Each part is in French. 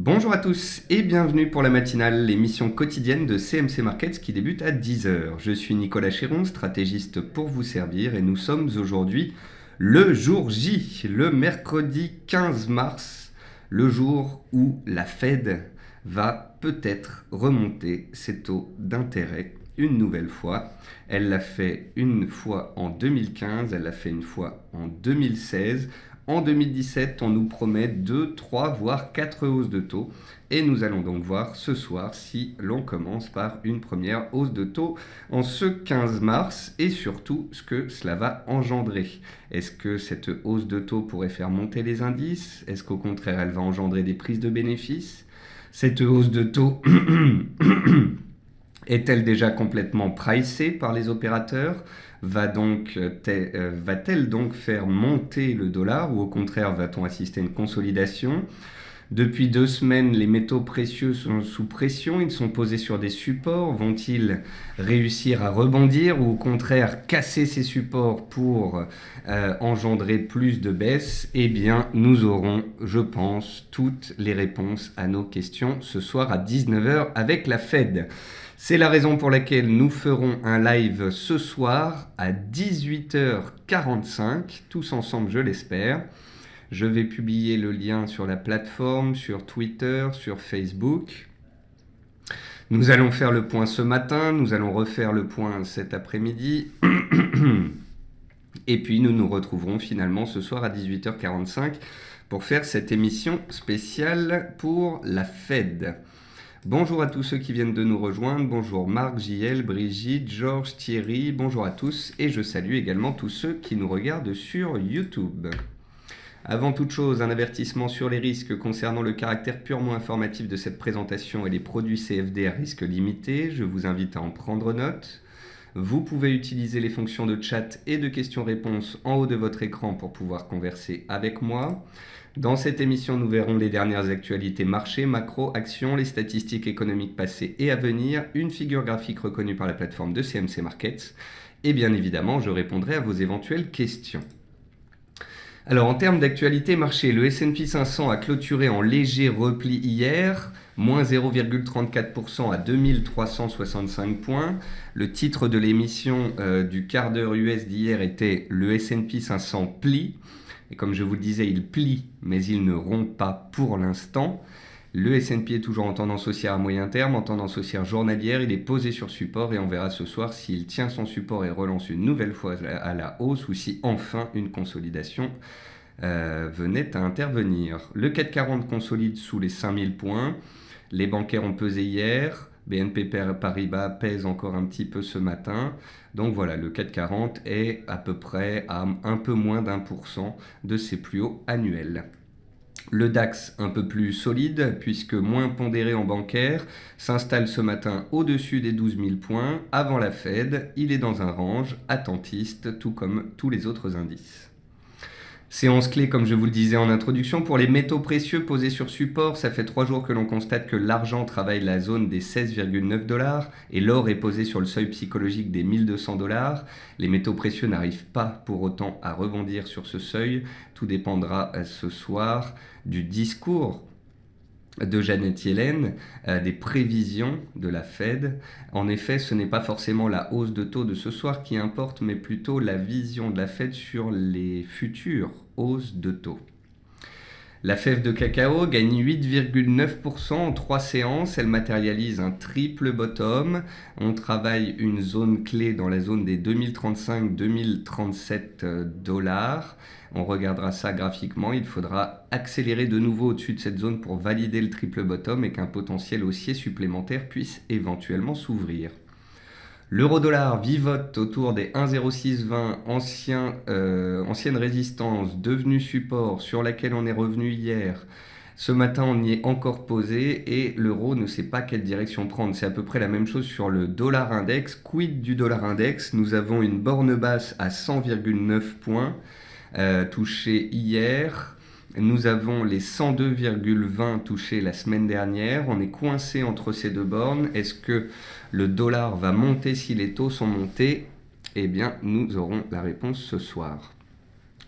Bonjour à tous et bienvenue pour la matinale, l'émission quotidienne de CMC Markets qui débute à 10 heures. Je suis Nicolas Chéron, stratégiste pour vous servir et nous sommes aujourd'hui le jour J, le mercredi 15 mars, le jour où la Fed va peut-être remonter ses taux d'intérêt une nouvelle fois. Elle l'a fait une fois en 2015, elle l'a fait une fois en 2016. En 2017, on nous promet 2, 3, voire 4 hausses de taux. Et nous allons donc voir ce soir si l'on commence par une première hausse de taux en ce 15 mars et surtout ce que cela va engendrer. Est-ce que cette hausse de taux pourrait faire monter les indices? Est-ce qu'au contraire, elle va engendrer des prises de bénéfices? Cette hausse de taux est-elle déjà complètement pricée par les opérateurs? Va-t-elle donc faire monter le dollar ou au contraire va-t-on assister à une consolidation? Depuis 2 semaines, les métaux précieux sont sous pression, ils sont posés sur des supports. Vont-ils réussir à rebondir ou au contraire casser ces supports pour engendrer plus de baisse? Eh bien, nous aurons, je pense, toutes les réponses à nos questions ce soir à 19h avec la Fed. C'est la raison pour laquelle nous ferons un live ce soir à 18h45, tous ensemble je l'espère. Je vais publier le lien sur la plateforme, sur Twitter, sur Facebook. Nous allons faire le point ce matin, nous allons refaire le point cet après-midi. Et puis nous nous retrouverons finalement ce soir à 18h45 pour faire cette émission spéciale pour la Fed. Bonjour à tous ceux qui viennent de nous rejoindre, bonjour Marc, JL, Brigitte, Georges, Thierry, bonjour à tous et je salue également tous ceux qui nous regardent sur YouTube. Avant toute chose, un avertissement sur les risques concernant le caractère purement informatif de cette présentation et les produits CFD à risque limité, je vous invite à en prendre note. Vous pouvez utiliser les fonctions de chat et de questions-réponses en haut de votre écran pour pouvoir converser avec moi. Dans cette émission, nous verrons les dernières actualités marché, macro, actions, les statistiques économiques passées et à venir, une figure graphique reconnue par la plateforme de CMC Markets et bien évidemment, je répondrai à vos éventuelles questions. Alors en termes d'actualité marché, le S&P 500 a clôturé en léger repli hier, moins 0,34% à 2365 points. Le titre de l'émission du quart d'heure US d'hier était « Le S&P 500 plie ». Et comme je vous le disais, il plie, mais il ne rompt pas pour l'instant. Le S&P est toujours en tendance haussière à moyen terme, en tendance haussière journalière. Il est posé sur support et on verra ce soir s'il tient son support et relance une nouvelle fois à la hausse ou si enfin une consolidation venait à intervenir. Le CAC 40 consolide sous les 5000 points. Les bancaires ont pesé hier. BNP Paribas pèse encore un petit peu ce matin. Donc voilà, le CAC 40 est à peu près à un peu moins d'1% de ses plus hauts annuels. Le DAX un peu plus solide puisque moins pondéré en bancaire s'installe ce matin au-dessus des 12 000 points. Avant la Fed, il est dans un range attentiste tout comme tous les autres indices. Séance clé, comme je vous le disais en introduction, pour les métaux précieux posés sur support. Ça fait 3 jours que l'on constate que l'argent travaille la zone des 16,9$ et l'or est posé sur le seuil psychologique des 1200$. Les métaux précieux n'arrivent pas pour autant à rebondir sur ce seuil. Tout dépendra ce soir du discours de Janet Yellen, des prévisions de la Fed. En effet, ce n'est pas forcément la hausse de taux de ce soir qui importe, mais plutôt la vision de la Fed sur les futures hausses de taux. La fève de cacao gagne 8,9% en 3 séances. Elle matérialise un triple bottom. On travaille une zone clé dans la zone des 2035-2037$. On regardera ça graphiquement. Il faudra accélérer de nouveau au-dessus de cette zone pour valider le triple bottom et qu'un potentiel haussier supplémentaire puisse éventuellement s'ouvrir. L'euro-dollar vivote autour des 1,0620, ancienne résistance, devenue support sur laquelle on est revenu hier. Ce matin, on y est encore posé et l'euro ne sait pas quelle direction prendre. C'est à peu près la même chose sur le dollar index. Quid du dollar index? Nous avons une borne basse à 100,9 points touchée hier. Nous avons les 102,20 touchés la semaine dernière. On est coincé entre ces deux bornes. Est-ce que le dollar va monter si les taux sont montés? Eh bien, nous aurons la réponse ce soir.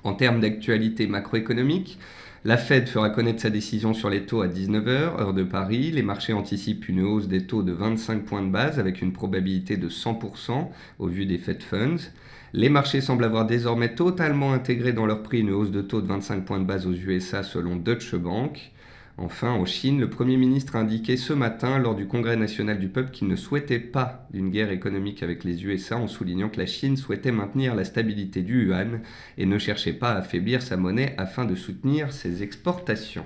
En termes d'actualité macroéconomique, La Fed fera connaître sa décision sur les taux à 19 heures, heure de Paris. Les marchés anticipent une hausse des taux de 25 points de base avec une probabilité de 100% au vu des Fed Funds. Les marchés semblent avoir désormais totalement intégré dans leur prix une hausse de taux de 25 points de base aux USA selon Deutsche Bank. Enfin, en Chine, le Premier ministre a indiqué ce matin lors du Congrès national du peuple qu'il ne souhaitait pas d'une guerre économique avec les USA en soulignant que la Chine souhaitait maintenir la stabilité du yuan et ne cherchait pas à affaiblir sa monnaie afin de soutenir ses exportations.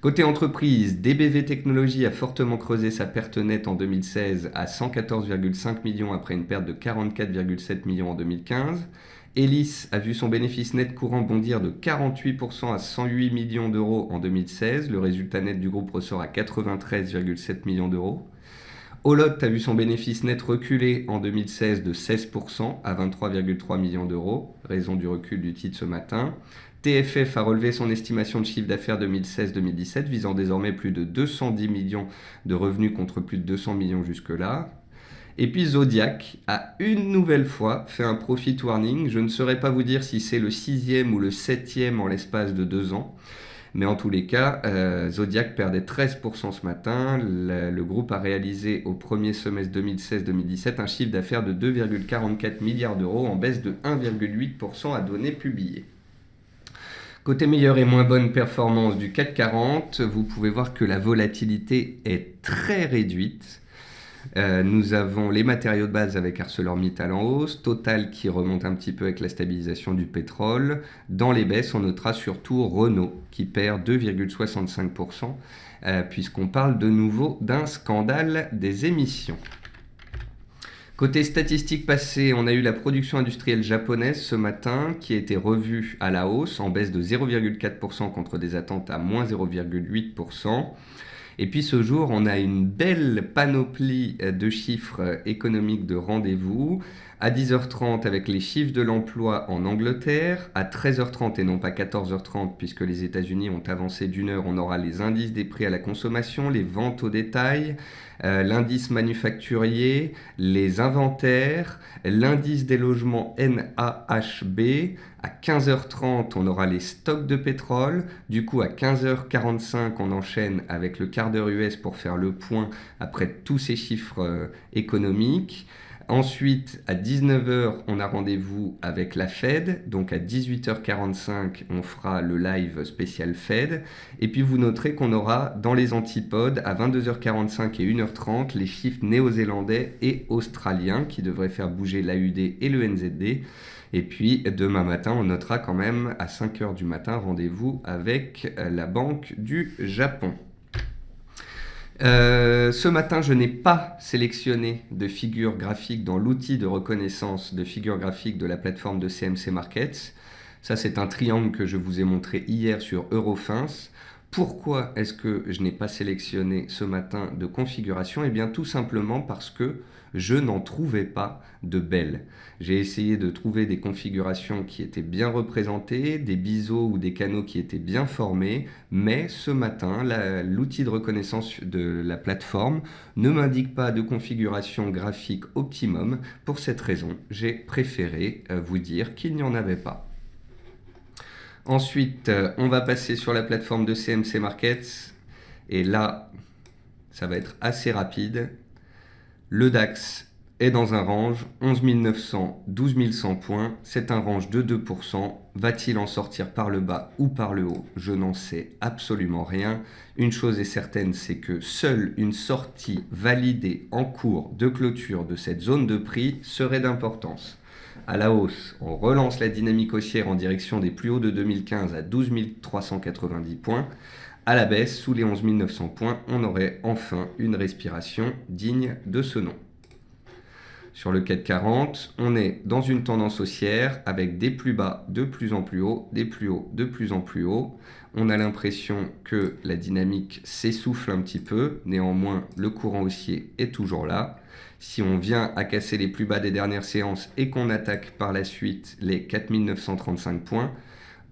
Côté entreprise, DBV Technologies a fortement creusé sa perte nette en 2016 à 114,5 millions après une perte de 44,7 millions en 2015. Elis a vu son bénéfice net courant bondir de 48% à 108 millions d'euros en 2016. Le résultat net du groupe ressort à 93,7 millions d'euros. Olot a vu son bénéfice net reculer en 2016 de 16% à 23,3 millions d'euros, raison du recul du titre ce matin. TFF a relevé son estimation de chiffre d'affaires 2016-2017, visant désormais plus de 210 millions de revenus contre plus de 200 millions jusque-là. Et puis Zodiac a une nouvelle fois fait un profit warning. Je ne saurais pas vous dire si c'est le 6e ou le 7e en l'espace de 2 ans. Mais en tous les cas, Zodiac perdait 13% ce matin. Le groupe a réalisé au premier semestre 2016-2017 un chiffre d'affaires de 2,44 milliards d'euros en baisse de 1,8% à données publiées. Côté meilleure et moins bonne performance du CAC 40, vous pouvez voir que la volatilité est très réduite. Nous avons les matériaux de base avec ArcelorMittal en hausse, Total qui remonte un petit peu avec la stabilisation du pétrole. Dans les baisses, on notera surtout Renault qui perd 2,65% puisqu'on parle de nouveau d'un scandale des émissions. Côté statistiques passées, on a eu la production industrielle japonaise ce matin qui a été revue à la hausse en baisse de 0,4% contre des attentes à moins 0,8%. Et puis ce jour, on a une belle panoplie de chiffres économiques de rendez-vous. À 10h30 avec les chiffres de l'emploi en Angleterre. À 13h30 et non pas 14h30 puisque les États-Unis ont avancé d'une heure, on aura les indices des prix à la consommation, les ventes au détail, l'indice manufacturier, les inventaires, l'indice des logements NAHB. À 15h30, on aura les stocks de pétrole. Du coup, à 15h45, on enchaîne avec le quart d'heure US pour faire le point après tous ces chiffres économiques. Ensuite, à 19h, on a rendez-vous avec la Fed. Donc à 18h45, on fera le live spécial Fed. Et puis vous noterez qu'on aura dans les antipodes à 22h45 et 1h30 les chiffres néo-zélandais et australiens qui devraient faire bouger l'AUD et le NZD. Et puis demain matin, on notera quand même à 5h du matin rendez-vous avec la Banque du Japon. Ce matin, je n'ai pas sélectionné de figures graphiques dans l'outil de reconnaissance de figures graphiques de la plateforme de CMC Markets. Ça, c'est un triangle que je vous ai montré hier sur Eurofins. Pourquoi est-ce que je n'ai pas sélectionné ce matin de configuration ? Eh bien, tout simplement parce que je n'en trouvais pas de belles. J'ai essayé de trouver des configurations qui étaient bien représentées, des biseaux ou des canaux qui étaient bien formés, mais ce matin, l'outil de reconnaissance de la plateforme ne m'indique pas de configuration graphique optimum. Pour cette raison, j'ai préféré vous dire qu'il n'y en avait pas. Ensuite, on va passer sur la plateforme de CMC Markets. Et là, ça va être assez rapide. Le DAX est dans un range 11 900, 12 100 points. C'est un range de 2%. Va-t-il en sortir par le bas ou par le haut ? Je n'en sais absolument rien. Une chose est certaine, c'est que seule une sortie validée en cours de clôture de cette zone de prix serait d'importance. À la hausse, on relance la dynamique haussière en direction des plus hauts de 2015 à 12 390 points. À la baisse, sous les 11 900 points, on aurait enfin une respiration digne de ce nom. Sur le CAC 40, on est dans une tendance haussière avec des plus bas de plus en plus haut, des plus hauts de plus en plus haut. On a l'impression que la dynamique s'essouffle un petit peu, néanmoins le courant haussier est toujours là. Si on vient à casser les plus bas des dernières séances et qu'on attaque par la suite les 4935 points,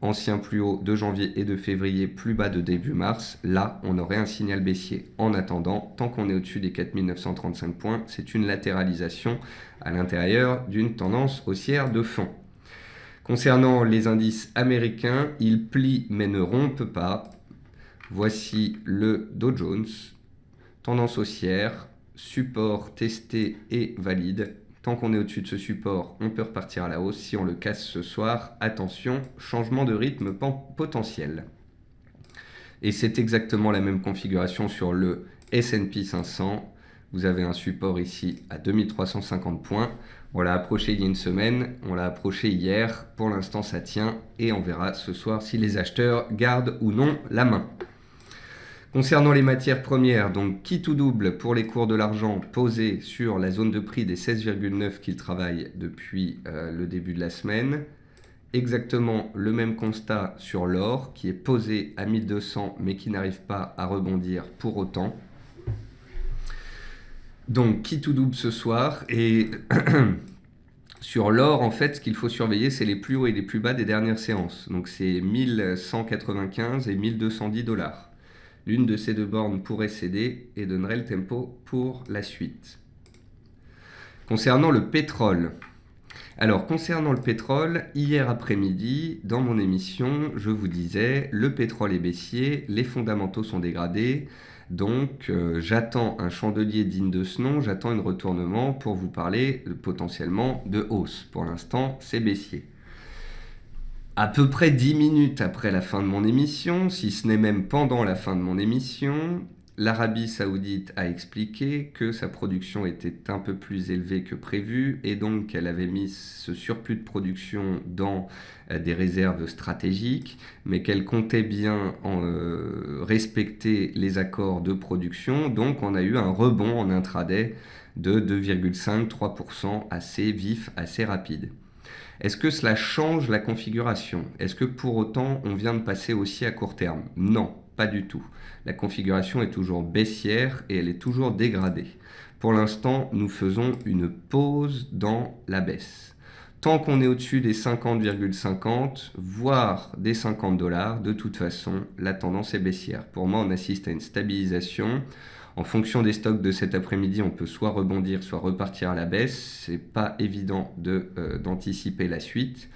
ancien plus haut de janvier et de février, plus bas de début mars, là on aurait un signal baissier. En attendant, tant qu'on est au-dessus des 4935 points, c'est une latéralisation à l'intérieur d'une tendance haussière de fond. Concernant les indices américains, ils plient mais ne rompent pas. Voici le Dow Jones, tendance haussière, support testé et valide. Tant qu'on est au-dessus de ce support, on peut repartir à la hausse. Si on le casse ce soir, attention, changement de rythme potentiel. Et c'est exactement la même configuration sur le S&P 500. Vous avez un support ici à 2350 points. On l'a approché il y a une semaine, on l'a approché hier. Pour l'instant, ça tient et on verra ce soir si les acheteurs gardent ou non la main. Concernant les matières premières, donc quitte ou double pour les cours de l'argent posés sur la zone de prix des 16,9 qu'ils travaillent depuis le début de la semaine. Exactement le même constat sur l'or qui est posé à 1200 mais qui n'arrive pas à rebondir pour autant. Donc quitte ou double ce soir et sur l'or en fait ce qu'il faut surveiller c'est les plus hauts et les plus bas des dernières séances. Donc c'est 1195 et 1210 $. L'une de ces deux bornes pourrait céder et donnerait le tempo pour la suite. Concernant le pétrole. Alors, concernant le pétrole, hier après-midi, dans mon émission, je vous disais, le pétrole est baissier, les fondamentaux sont dégradés, donc j'attends un chandelier digne de ce nom, j'attends un retournement pour vous parler potentiellement de hausse. Pour l'instant, c'est baissier. À peu près 10 minutes après la fin de mon émission, si ce n'est même pendant la fin de mon émission, l'Arabie Saoudite a expliqué que sa production était un peu plus élevée que prévu et donc qu'elle avait mis ce surplus de production dans des réserves stratégiques, mais qu'elle comptait bien respecter les accords de production. Donc on a eu un rebond en intraday de 2,5-3% assez vif, assez rapide. Est-ce que cela change la configuration? Est-ce que pour autant on vient de passer aussi à court terme? Non, pas du tout. La configuration est toujours baissière et elle est toujours dégradée. Pour l'instant, nous faisons une pause dans la baisse. Tant qu'on est au-dessus des 50,50, voire des 50 $, de toute façon, la tendance est baissière. Pour moi, on assiste à une stabilisation. En fonction des stocks de cet après-midi, on peut soit rebondir, soit repartir à la baisse. C'est pas évident d'anticiper la suite.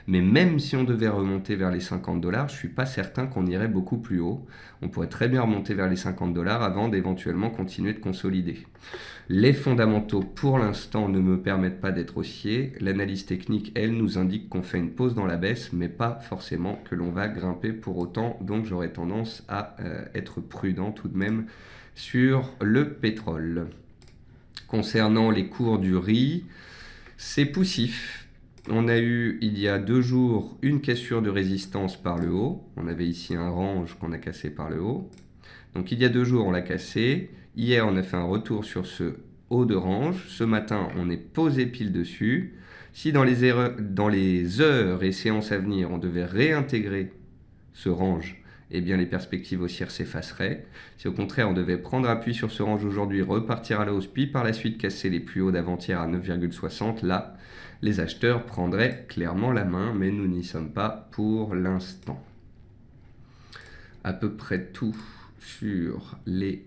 Mais même si on devait remonter vers les 50 $, je ne suis pas certain qu'on irait beaucoup plus haut. On pourrait très bien remonter vers les 50 $ avant d'éventuellement continuer de consolider. Les fondamentaux, pour l'instant, ne me permettent pas d'être haussier. L'analyse technique, elle, nous indique qu'on fait une pause dans la baisse, mais pas forcément que l'on va grimper pour autant. Donc j'aurais tendance à être prudent tout de même sur le pétrole. Concernant les cours du riz, c'est poussif. On a eu il y a 2 jours une cassure de résistance par le haut. On avait ici un range qu'on a cassé par le haut. Donc il y a 2 jours on l'a cassé. Hier on a fait un retour sur ce haut de range. Ce matin on est posé pile dessus. Si dans les heures et séances à venir on devait réintégrer ce range, eh bien les perspectives haussières s'effaceraient. Si au contraire on devait prendre appui sur ce range aujourd'hui, repartir à la hausse, puis par la suite casser les plus hauts d'avant-hier à 9,60, là, les acheteurs prendraient clairement la main, mais nous n'y sommes pas pour l'instant. À peu près tout sur les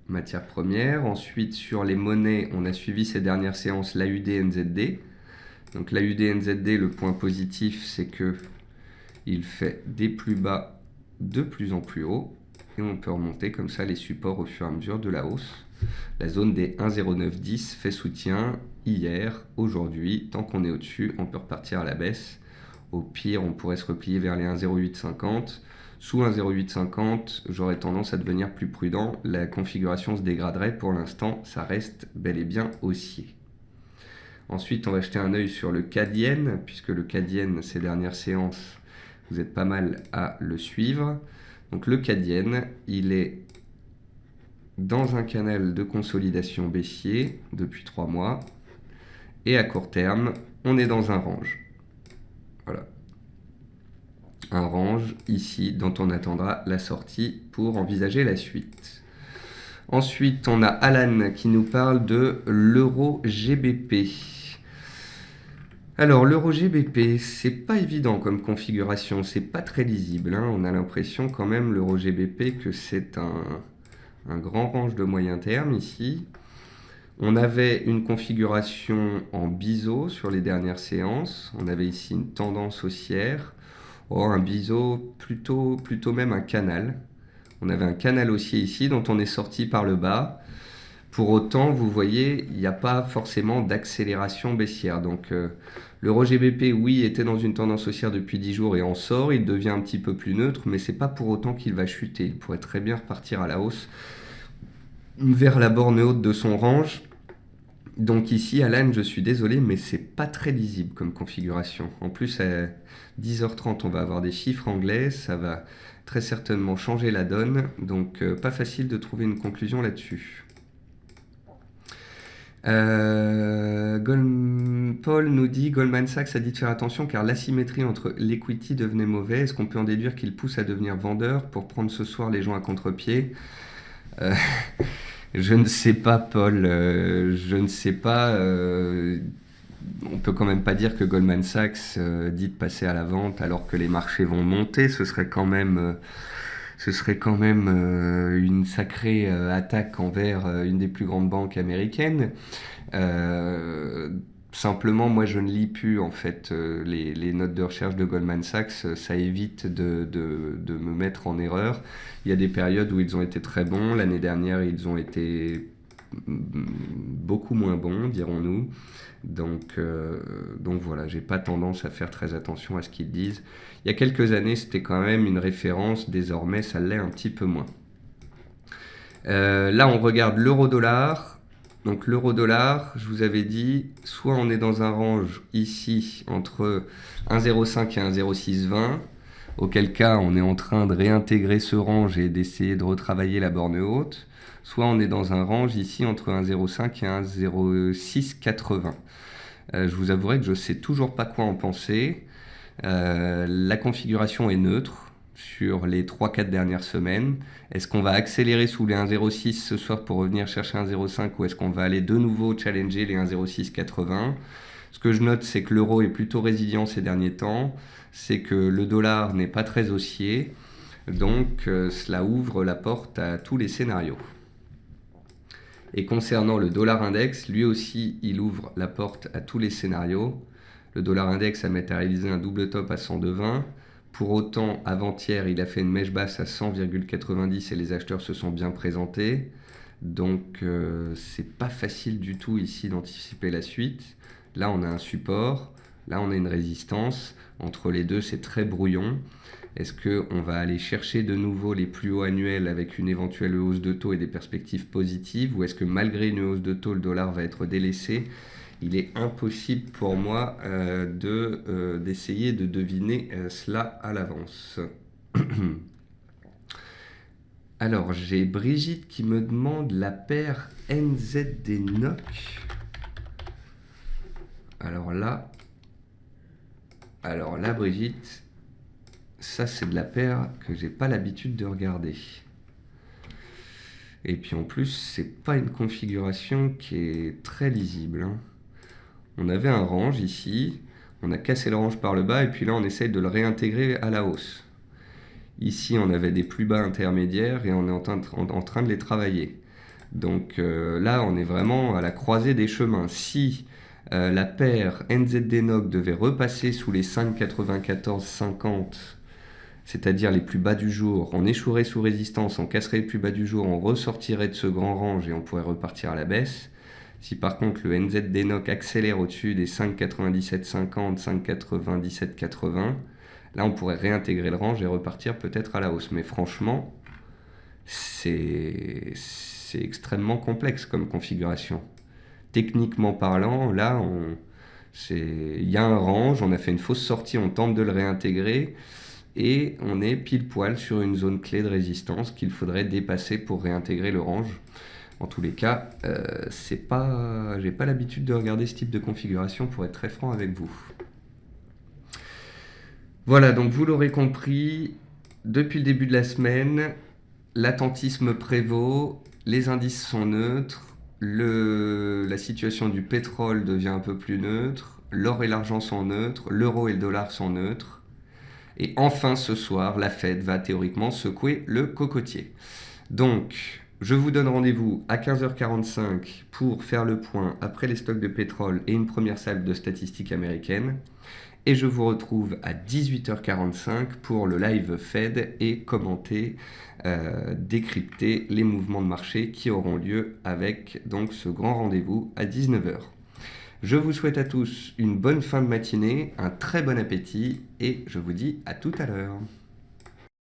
matières premières. Ensuite, sur les monnaies, on a suivi ces dernières séances l'AUD-NZD. Donc l'AUD-NZD, le point positif, c'est que il fait des plus bas de plus en plus haut et on peut remonter comme ça les supports au fur et à mesure de la hausse. La zone des 1,0910 fait soutien hier, aujourd'hui. Tant qu'on est au-dessus, on peut repartir à la baisse. Au pire, on pourrait se replier vers les 1,0850. Sous 1,0850, j'aurais tendance à devenir plus prudent. La configuration se dégraderait. Pour l'instant, ça reste bel et bien haussier. Ensuite, on va jeter un œil sur le CAD Yen, puisque le CAD Yen, ces dernières séances, vous êtes pas mal à le suivre. Donc le CAD Yen, il est dans un canal de consolidation baissier depuis 3 mois. Et à court terme, on est dans un range. Voilà. Un range ici dont on attendra la sortie pour envisager la suite. Ensuite, on a Alan qui nous parle de l'euro GBP. Alors, l'euro GBP, c'est pas évident comme configuration, c'est pas très lisible. On a l'impression quand même, l'euro GBP, que c'est un grand range de moyen terme ici. On avait une configuration en biseau sur les dernières séances. On avait ici une tendance haussière. Oh, un biseau, plutôt même un canal. On avait un canal haussier ici dont on est sorti par le bas. Pour autant, vous voyez, il n'y a pas forcément d'accélération baissière. Donc, l'euro GBP, oui, était dans une tendance haussière depuis 10 jours et en sort. Il devient un petit peu plus neutre, mais ce n'est pas pour autant qu'il va chuter. Il pourrait très bien repartir à la hausse vers la borne haute de son range. Donc ici, Alan, je suis désolé, mais c'est pas très lisible comme configuration. En plus, à 10h30, on va avoir des chiffres anglais. Ça va très certainement changer la donne. Donc, pas facile de trouver une conclusion là-dessus. Paul nous dit Goldman Sachs a dit de faire attention car l'asymétrie entre l'equity devenait mauvais. Est-ce qu'on peut en déduire qu'il pousse à devenir vendeur pour prendre ce soir les gens à contre-pied? Je ne sais pas, Paul. Je ne sais pas. On peut quand même pas dire que Goldman Sachs dit de passer à la vente alors que les marchés vont monter. Ce serait quand même une sacrée attaque envers une des plus grandes banques américaines. Simplement, moi, je ne lis plus en fait les notes de recherche de Goldman Sachs. Ça évite de me mettre en erreur. Il y a des périodes où ils ont été très bons. L'année dernière, ils ont été beaucoup moins bons, dirons-nous. Donc voilà, j'ai pas tendance à faire très attention à ce qu'ils disent. Il y a quelques années, c'était quand même une référence. Désormais, ça l'est un petit peu moins. Là, on regarde l'euro-dollar. Donc l'euro-dollar, je vous avais dit, soit on est dans un range ici entre 1,05 et 1,0620, auquel cas on est en train de réintégrer ce range et d'essayer de retravailler la borne haute, soit on est dans un range ici entre 1,05 et 1,0680. Je vous avouerai que je ne sais toujours pas quoi en penser. La configuration est neutre sur les 3-4 dernières semaines. Est-ce qu'on va accélérer sous les 1,06 ce soir pour revenir chercher 1,05 ou est-ce qu'on va aller de nouveau challenger les 1,0680? Ce que je note, c'est que l'euro est plutôt résilient ces derniers temps, c'est que le dollar n'est pas très haussier, donc cela ouvre la porte à tous les scénarios. Et concernant le dollar index, lui aussi, il ouvre la porte à tous les scénarios. Le dollar index a matérialisé un double top à 102,20. Pour autant, avant-hier, il a fait une mèche basse à 100,90 et les acheteurs se sont bien présentés. Donc, c'est pas facile du tout ici d'anticiper la suite. Là, on a un support. Là, on a une résistance. Entre les deux, c'est très brouillon. Est-ce qu'on va aller chercher de nouveau les plus hauts annuels avec une éventuelle hausse de taux et des perspectives positives? Ou est-ce que malgré une hausse de taux, le dollar va être délaissé? Il est impossible pour moi d'essayer de deviner cela à l'avance. Alors, j'ai Brigitte qui me demande la paire NZD-NOK. Alors là, Brigitte, ça c'est de la paire que j'ai pas l'habitude de regarder. Et puis en plus, c'est pas une configuration qui est très lisible, hein. On avait un range ici, on a cassé le range par le bas et puis là on essaye de le réintégrer à la hausse. Ici on avait des plus bas intermédiaires et on est en train de les travailler. Donc là on est vraiment à la croisée des chemins. Si la paire NZD-NOK devait repasser sous les 5,9450, c'est-à-dire les plus bas du jour, on échouerait sous résistance, on casserait les plus bas du jour, on ressortirait de ce grand range et on pourrait repartir à la baisse. Si par contre le NZD-NOK accélère au-dessus des 5,9750, 5,9780, là on pourrait réintégrer le range et repartir peut-être à la hausse. Mais franchement, c'est extrêmement complexe comme configuration. Techniquement parlant, là, il y a un range, on a fait une fausse sortie, on tente de le réintégrer et on est pile poil sur une zone clé de résistance qu'il faudrait dépasser pour réintégrer le range. En tous les cas, j'ai pas l'habitude de regarder ce type de configuration pour être très franc avec vous. Voilà, donc vous l'aurez compris, depuis le début de la semaine, l'attentisme prévaut, les indices sont neutres, la situation du pétrole devient un peu plus neutre, l'or et l'argent sont neutres, l'euro et le dollar sont neutres. Et enfin, ce soir, la Fed va théoriquement secouer le cocotier. Donc, Je vous donne rendez-vous à 15h45 pour faire le point après les stocks de pétrole et une première salve de statistiques américaines. Et je vous retrouve à 18h45 pour le live Fed et commenter, décrypter les mouvements de marché qui auront lieu avec donc ce grand rendez-vous à 19h. Je vous souhaite à tous une bonne fin de matinée, un très bon appétit et je vous dis à tout à l'heure.